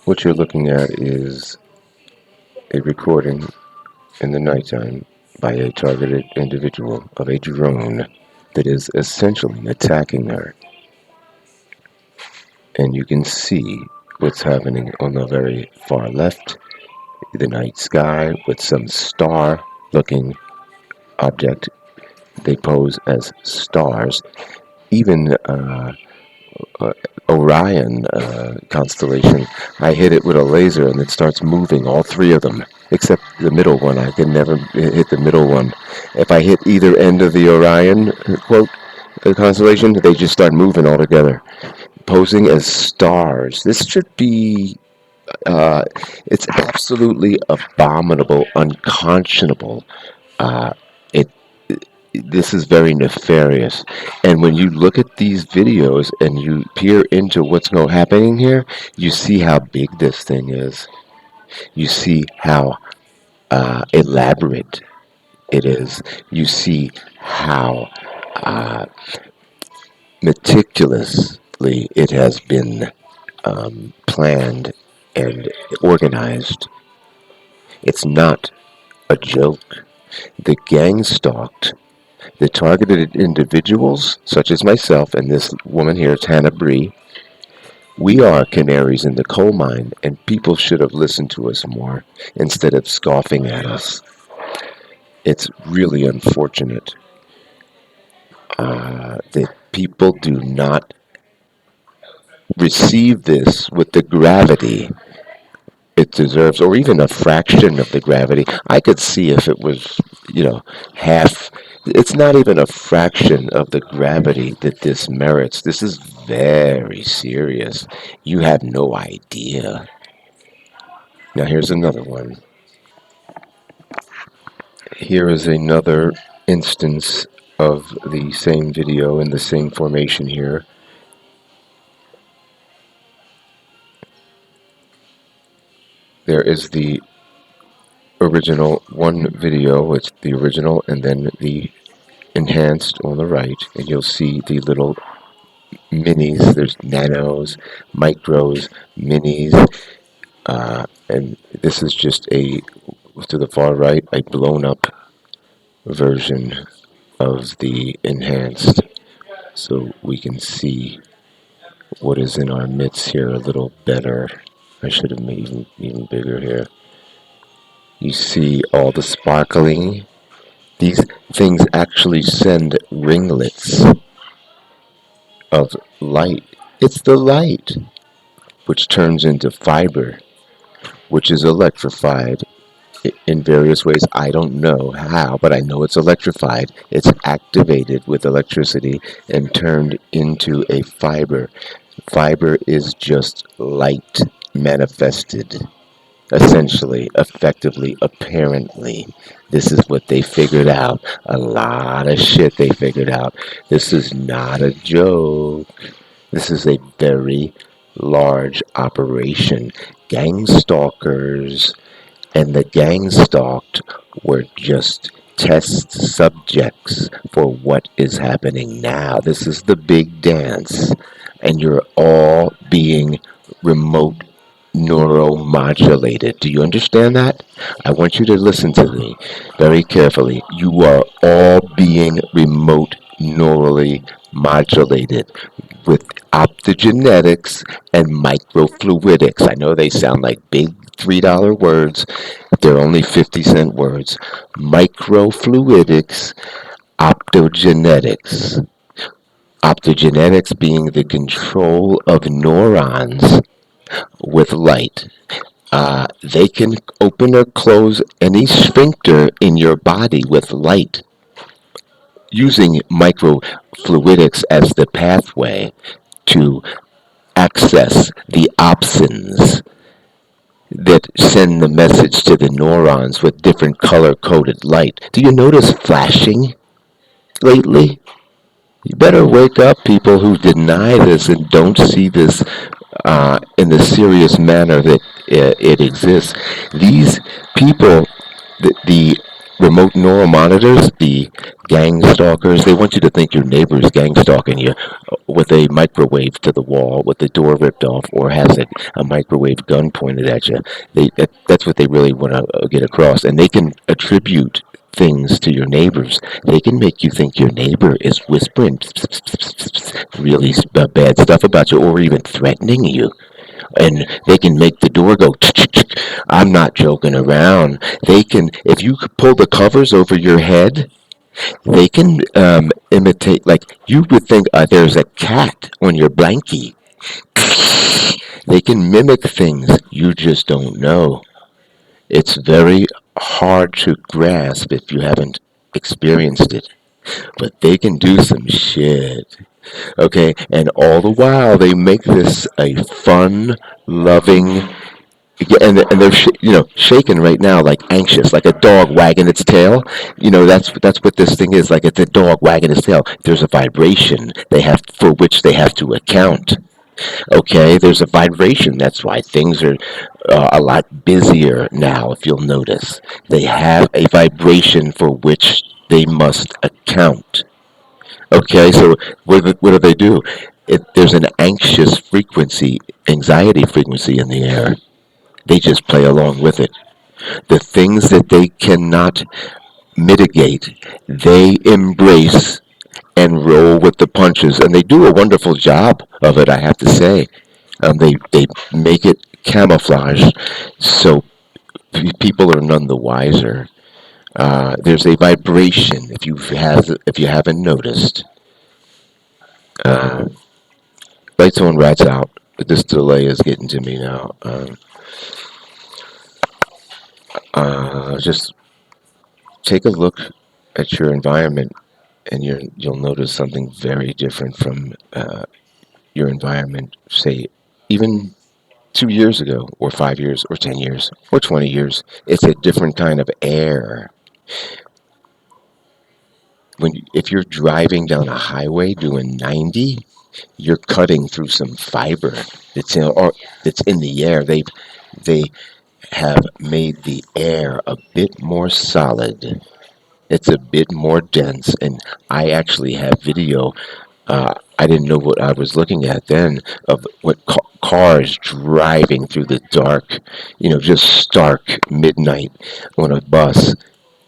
What you're looking at is a recording in the nighttime by a targeted individual of a drone that is essentially attacking her. And you can see what's happening on the very far left, the night sky with some star looking object. They pose as stars. Even uh, Orion constellation, I hit it with a laser and it starts moving, all three of them, except the middle one. I can never hit the middle one. If I hit either end of the Orion quote constellation, they just start moving all together, posing as stars. This should be. Uh, it's absolutely abominable, unconscionable. Uh, it this is very nefarious. And when you look at these videos and you peer into what's happening here, you see how big this thing is. You see how elaborate it is. You see how uh, meticulously it has been planned and organized. It's not a joke. The gang stalked the targeted individuals, such as myself and this woman here, Tana Bree. We are canaries in the coal mine, and people should have listened to us more instead of scoffing at us. It's really unfortunate that people do not receive this with the gravity it deserves, or even a fraction of the gravity. I could see if it was, half. It's not even a fraction of the gravity that this merits. This is very serious. You have no idea. Now, here's another one. Here is another instance of the same video in the same formation here. There is the original one video, it's the original, and then the enhanced on the right, and you'll see the little minis. There's nanos, micros, minis, and this is just to the far right, a blown up version of the enhanced, so we can see what is in our midst here a little better. I should have made even bigger here. You see all the sparkling. These things actually send ringlets of light. It's the light which turns into fiber, which is electrified in various ways. I don't know how, but I know it's electrified. It's activated with electricity and turned into a fiber. Fiber is just light manifested. Essentially, effectively, apparently. This is what they figured out. A lot of shit they figured out. This is not a joke. This is a very large operation. Gang stalkers and the gang stalked were just test subjects for what is happening now. This is the big dance. And you're all being remote neuromodulated. Do you understand that? I want you to listen to me very carefully. You are all being remote neurally modulated with optogenetics and microfluidics. I know they sound like big $3 words. They're only 50-cent words. Microfluidics, optogenetics. Optogenetics being the control of neurons with light. They can open or close any sphincter in your body with light using microfluidics as the pathway to access the opsins that send the message to the neurons with different color-coded light. Do you notice flashing lately? You better wake up, people who deny this and don't see this in the serious manner that it exists. These people, the remote neural monitors, the gang stalkers, they want you to think your neighbor is gang stalking you with a microwave to the wall, with the door ripped off, or has a microwave gun pointed at you. That's what they really want to get across. And they can attribute things to your neighbors. They can make you think your neighbor is whispering really bad stuff about you or even threatening you, and they can make the door go. I'm not joking around. They can, if you pull the covers over your head, they can imitate. Like you would think there's a cat on your blankie. They can mimic things you just don't know. It's very hard to grasp if you haven't experienced it, but they can do some shit. Okay, and all the while they make this a fun, loving, yeah, and they're shaking right now like anxious, like a dog wagging its tail. That's what this thing is like. It's a dog wagging its tail. There's a vibration they have for which they have to account. Okay, there's a vibration. That's why things are a lot busier now. If you'll notice, they have a vibration for which they must account. Okay, so what do they do? There's an anxious frequency, anxiety frequency in the air. They just play along with it. The things that they cannot mitigate, they embrace and roll with the punches, and they do a wonderful job of it. I have to say, they make it camouflage, so people are none the wiser. There's a vibration. If you haven't noticed, uh, lights on, rats out. This delay is getting to me now. Just take a look at your environment, and you'll notice something very different from your environment, say, even 2 years ago, or 5 years, or 10 years, or 20 years. It's a different kind of air. If you're driving down a highway doing 90, you're cutting through some fiber that's in the air. They have made the air a bit more solid. It's a bit more dense, and I actually have video. I didn't know what I was looking at then of what cars driving through the dark, just stark midnight on a bus.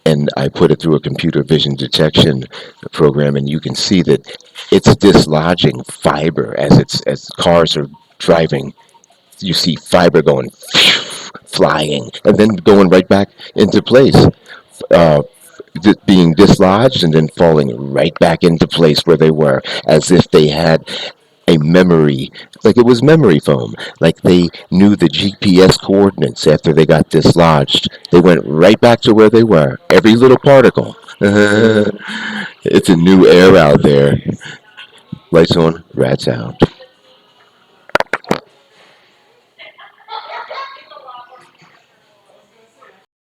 And I put it through a computer vision detection program, and you can see that it's dislodging fiber as cars are driving. You see fiber going flying and then going right back into place. Uh, Being dislodged and then falling right back into place where they were, as if they had a memory, like it was memory foam, like they knew the GPS coordinates after they got dislodged. They went right back to where they were, every little particle. It's a new air out there. Lights on, rats out.